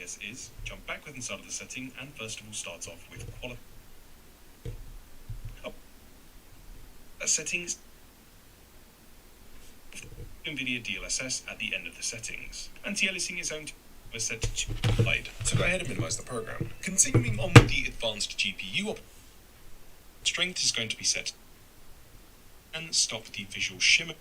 FPS is, jump backwards inside of the setting, and first of all starts off with quality. Settings. NVIDIA DLSS at the end of the settings. Anti-aliasing is owned was set to slide. So go ahead and minimize the program. Continuing on with the advanced GPU strength is going to be set and stop the visual shimmer.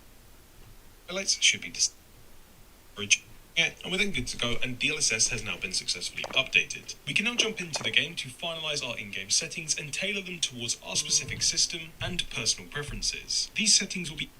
Highlights should be disabled. Yeah, and we're then good to go, and DLSS has now been successfully updated. We can now jump into the game to finalize our in-game settings and tailor them towards our specific system and personal preferences. These settings will be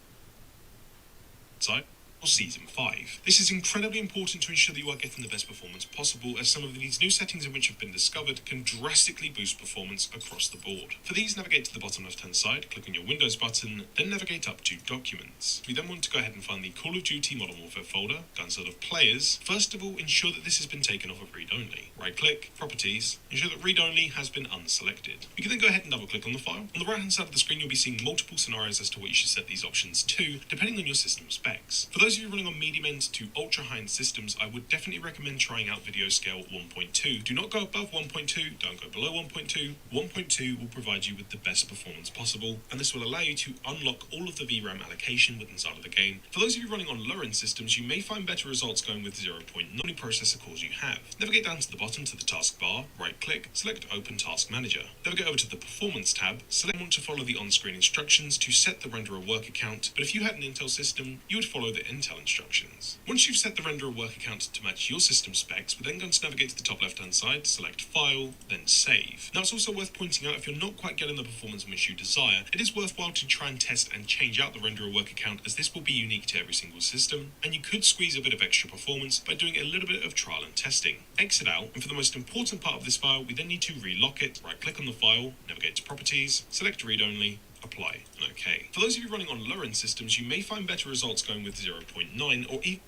Season 5. This is incredibly important to ensure that you are getting the best performance possible, as some of these new settings in which have been discovered can drastically boost performance across the board. For these, navigate to the bottom left hand side, click on your Windows button, then navigate up to Documents. We then want to go ahead and find the Call of Duty Modern Warfare folder, go inside of Players. First of all, ensure that this has been taken off of Read Only. Right click, Properties, ensure that Read Only has been unselected. You can then go ahead and double click on the file. On the right hand side of the screen, you'll be seeing multiple scenarios as to what you should set these options to, depending on your system specs. For those of you running on medium end to ultra high end systems, I would definitely recommend trying out Video Scale 1.2. Do not go above 1.2, don't go below 1.2. 1.2 will provide you with the best performance possible, and this will allow you to unlock all of the VRAM allocation within inside of the game. For those of you running on lower end systems, you may find better results going with 0.9 processor cores you have. Navigate down to the bottom to the taskbar, right click, select Open Task Manager. Navigate over to the Performance tab, select want to follow the on-screen instructions to set the renderer work account, but if you had an Intel system, you would follow the Intel instructions. Once you've set the renderer work account to match your system specs, we're then going to navigate to the top left hand side, select File, then Save. Now it's also worth pointing out, if you're not quite getting the performance in which you desire, it is worthwhile to try and test and change out the renderer work account, as this will be unique to every single system, and you could squeeze a bit of extra performance by doing a little bit of trial and testing. Exit out, and for the most important part of this file, we then need to relock it. Right click on the file, navigate to Properties, select Read Only, apply, and OK. For those of you running on lower end systems, you may find better results going with 0.9 or even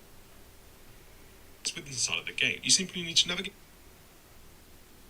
within the side of the gate. You simply need to navigate.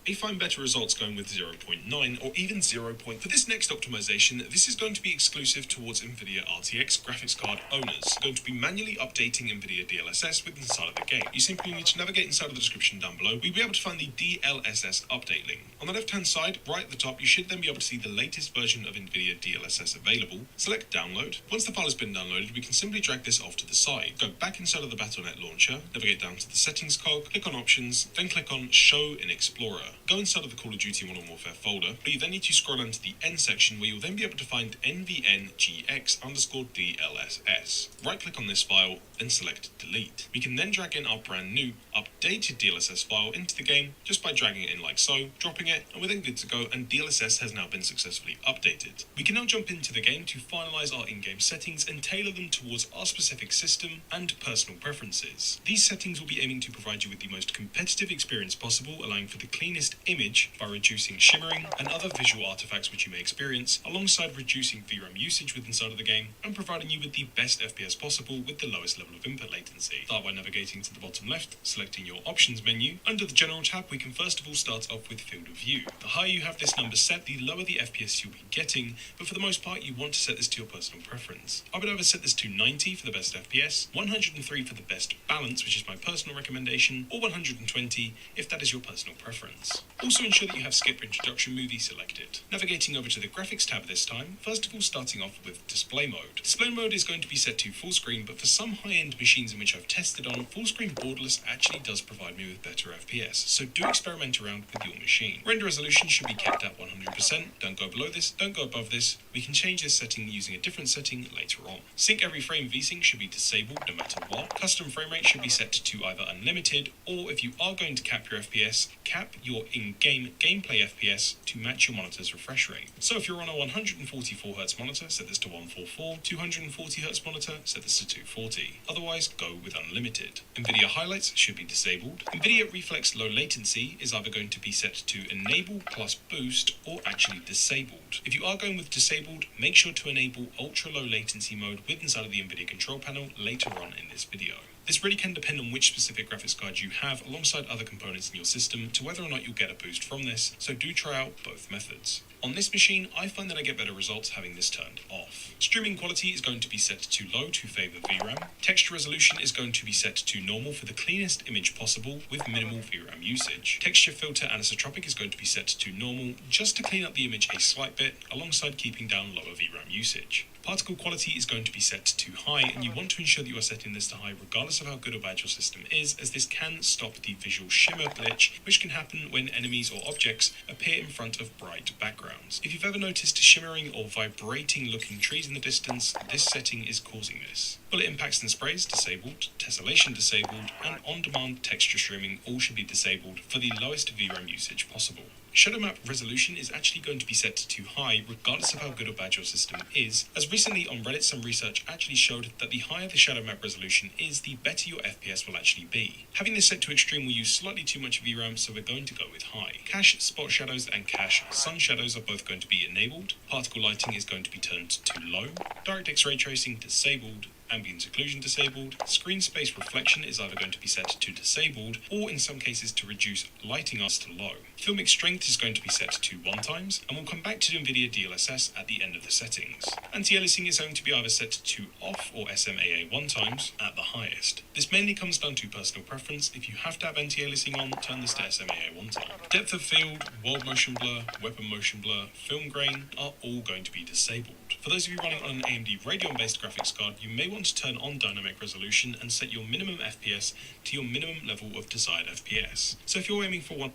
You may find better results going with 0.9 or even 0. For this next optimization, this is going to be exclusive towards NVIDIA RTX graphics card owners. Going to be manually updating NVIDIA DLSS within the side of the game. You simply need to navigate inside of the description down below. We'll be able to find the DLSS update link. On the left hand side, right at the top, you should then be able to see the latest version of NVIDIA DLSS available. Select Download. Once the file has been downloaded, we can simply drag this off to the side. Go back inside of the Battle.net launcher, navigate down to the Settings cog, click on Options, then click on Show in Explorer. Go inside of the Call of Duty Modern Warfare folder, but you then need to scroll down to the N section, where you'll then be able to find NVNGX_DLSS. Right click on this file, then select Delete. We can then drag in our brand new updated DLSS file into the game just by dragging it in like so, dropping it, and we're then good to go, and DLSS has now been successfully updated. We can now jump into the game to finalize our in-game settings and tailor them towards our specific system and personal preferences. These settings will be aiming to provide you with the most competitive experience possible, allowing for the cleanest image by reducing shimmering and other visual artifacts which you may experience, alongside reducing VRAM usage within inside of the game and providing you with the best FPS possible with the lowest level of input latency. Start by navigating to the bottom left, selecting your Options menu. Under the General tab, we can first of all start off with Field of View. The higher you have this number set, the lower the FPS you'll be getting, but for the most part, you want to set this to your personal preference. I would either set this to 90 for the best FPS, 103 for the best balance, which is my personal recommendation, or 120 if that is your personal preference. Also ensure that you have Skip Introduction Movie selected. Navigating over to the Graphics tab this time, first of all starting off with Display Mode. Display Mode is going to be set to full screen, but for some high-end machines in which I've tested on, full screen borderless actually does provide me with better FPS, so do experiment around with your machine. Render resolution should be kept at 100%, don't go below this, don't go above this. We can change this setting using a different setting later on. Sync Every Frame VSync should be disabled no matter what. Custom frame rate should be set to either unlimited, or if you are going to cap your FPS, cap your in-game gameplay FPS to match your monitor's refresh rate. So if you're on a 144Hz monitor, set this to 144, 240Hz monitor, set this to 240. Otherwise, go with unlimited. NVIDIA highlights should be disabled. NVIDIA Reflex Low Latency is either going to be set to enable plus boost or actually disabled. If you are going with disabled, make sure to enable ultra low latency mode with inside of the NVIDIA control panel later on in this video. This really can depend on which specific graphics card you have alongside other components in your system to whether or not you'll get a boost from this, so do try out both methods. On this machine, I find that I get better results having this turned off. Streaming quality is going to be set to low to favour VRAM. Texture resolution is going to be set to normal for the cleanest image possible with minimal VRAM usage. Texture filter anisotropic is going to be set to normal just to clean up the image a slight bit alongside keeping down lower VRAM usage. Particle quality is going to be set to high, and you want to ensure that you are setting this to high regardless of how good or bad your system is, as this can stop the visual shimmer glitch which can happen when enemies or objects appear in front of bright backgrounds. If you've ever noticed shimmering or vibrating looking trees in the distance, this setting is causing this. Bullet impacts and sprays disabled, tessellation disabled, and on-demand texture streaming all should be disabled for the lowest VRAM usage possible. Shadow map resolution is actually going to be set to high regardless of how good or bad your system is, as recently on Reddit some research actually showed that the higher the shadow map resolution is, the better your FPS will actually be. Having this set to extreme will use slightly too much VRAM, so we're going to go with high. Cache spot shadows and cache sun shadows are both going to be enabled, particle lighting is going to be turned to low, DirectX ray tracing disabled, ambient occlusion disabled, screen space reflection is either going to be set to disabled or in some cases to reduce lighting us to low. Filmic strength is going to be set to 1 times, and we'll come back to NVIDIA DLSS at the end of the settings. Anti-aliasing is going to be either set to off or SMAA 1 times at the highest. This mainly comes down to personal preference. If you have to have anti-aliasing on, turn this to SMAA 1 time. Depth of field, world motion blur, weapon motion blur, film grain are all going to be disabled. For those of you running on an AMD Radeon based graphics card, you may want to turn on dynamic resolution and set your minimum FPS to your minimum level of desired FPS. So if you're aiming for one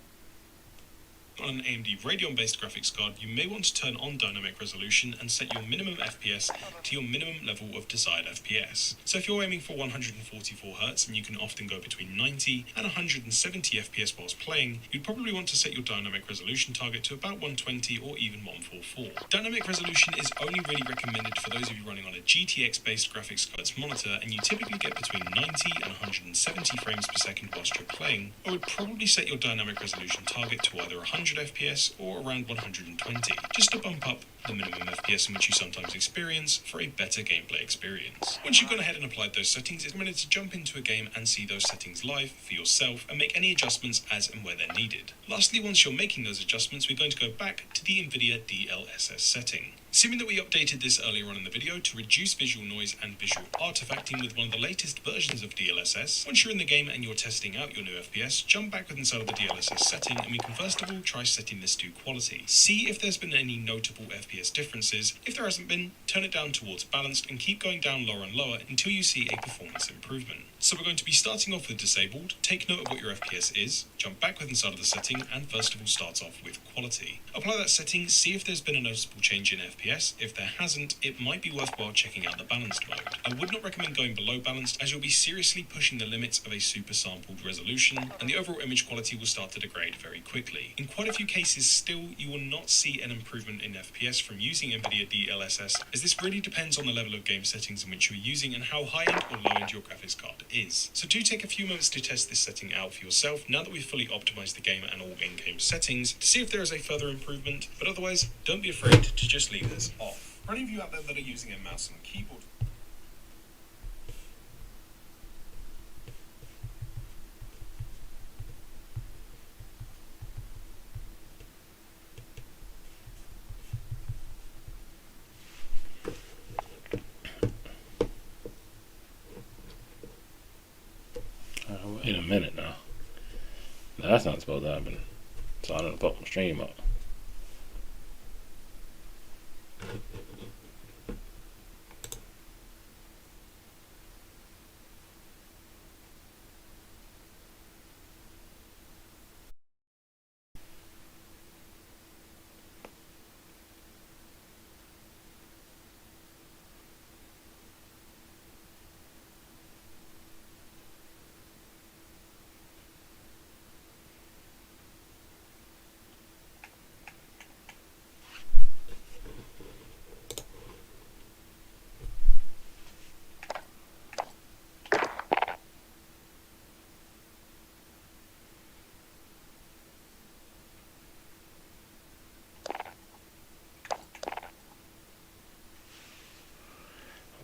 on an AMD Radeon-based graphics card, you may want to turn on dynamic resolution and set your minimum FPS to your minimum level of desired FPS. So if you're aiming for 144Hz, and you can often go between 90 and 170 FPS whilst playing, you'd probably want to set your dynamic resolution target to about 120 or even 144. Dynamic resolution is only really recommended for those of you running on a GTX-based graphics card's monitor, and you typically get between 90 and 170 frames per second whilst you're playing. I would probably set your dynamic resolution target to either 100 FPS or around 120, just to bump up the minimum FPS in which you sometimes experience for a better gameplay experience. Once you've gone ahead and applied those settings, it's ready to jump into a game and see those settings live for yourself and make any adjustments as and where they're needed. Lastly, once you're making those adjustments, we're going to go back to the NVIDIA DLSS setting. Assuming that we updated this earlier on in the video to reduce visual noise and visual artifacting with one of the latest versions of DLSS, once you're in the game and you're testing out your new FPS, jump back inside of the DLSS setting, and we can first of all try setting this to quality. See if there's been any notable FPS differences. If there hasn't been, turn it down towards balanced and keep going down lower and lower until you see a performance improvement. So we're going to be starting off with disabled, take note of what your FPS is, jump back inside of the setting, and first of all start off with quality. Apply that setting, see if there's been a noticeable change in FPS. If there hasn't, it might be worthwhile checking out the balanced mode. I would not recommend going below balanced, as you'll be seriously pushing the limits of a super sampled resolution, and the overall image quality will start to degrade very quickly. In quite a few cases still, you will not see an improvement in FPS from using NVIDIA DLSS, as this really depends on the level of game settings in which you're using and how high-end or low-end your graphics card is. So do take a few moments to test this setting out for yourself now that we've fully optimized the game and all in-game settings to see if there is a further improvement, but otherwise don't be afraid to just leave this off. For any of you out there that are using a mouse and keyboard, wait a minute now. That's not supposed to happen. So I done fucked my stream up.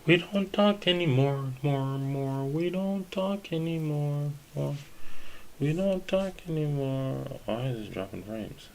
We don't talk anymore, more. We don't talk anymore, more. We don't talk anymore. Why is it dropping frames?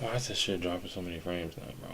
Why is this shit dropping so many frames now, bro?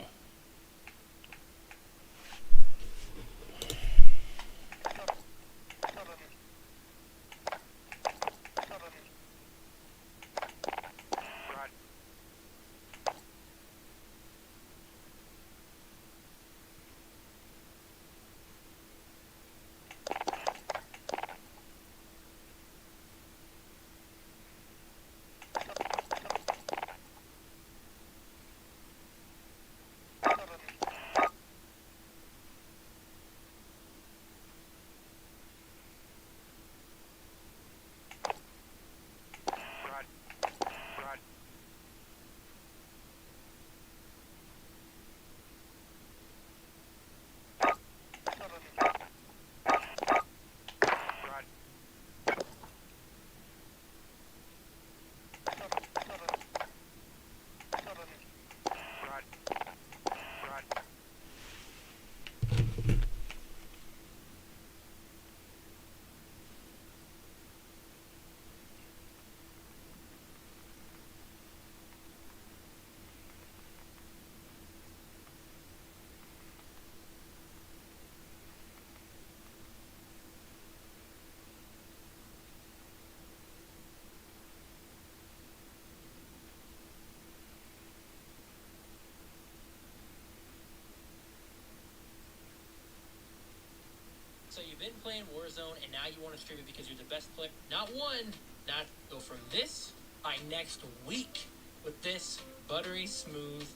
So you've been playing Warzone, and now you want to stream it because you're the best player. Not one, not go from this by next week with this buttery smooth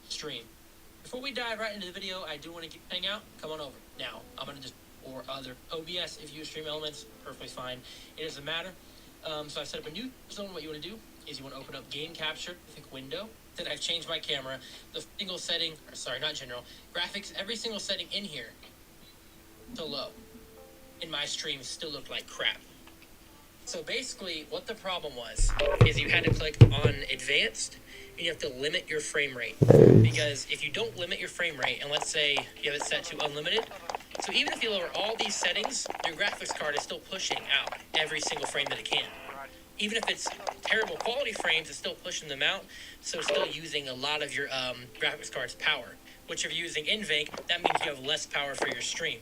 stream. Before we dive right into the video, I do want to hang out. Come on over. Now, I'm going to just, or other OBS, if you use Stream Elements, perfectly fine. It doesn't matter. So I set up a new zone. What you want to do is you want to open up Game Capture, think window. Then I've changed my camera. The single setting, or sorry, not general, graphics, every single setting in here to low. In my stream still looked like crap. So basically what the problem was is you had to click on advanced and you have to limit your frame rate, because if you don't limit your frame rate, and let's say you have it set to unlimited, so even if you lower all these settings, your graphics card is still pushing out every single frame that it can. Even if it's terrible quality frames, it's still pushing them out, so it's still using a lot of your graphics card's power. Which if you're using NVENC, that means you have less power for your stream.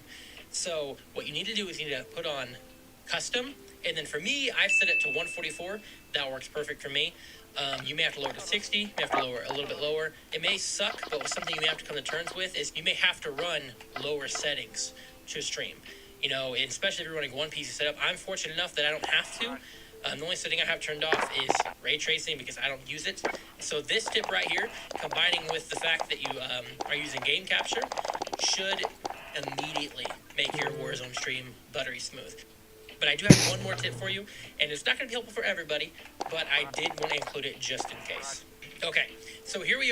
So what you need to do is you need to put on custom, and then for me, I've set it to 144. That works perfect for me. You may have to lower to 60, you may have to lower a little bit lower. It may suck, but something you may have to come to terms with is you may have to run lower settings to stream. You know, and especially if you're running one PC setup. I'm fortunate enough that I don't have to. The only setting I have turned off is ray tracing because I don't use it. So this tip right here, combining with the fact that you are using game capture, should immediately make your Warzone stream buttery smooth. But I do have one more tip for you, and it's not going to be helpful for everybody, but I did want to include it just in case. Okay, so here we are.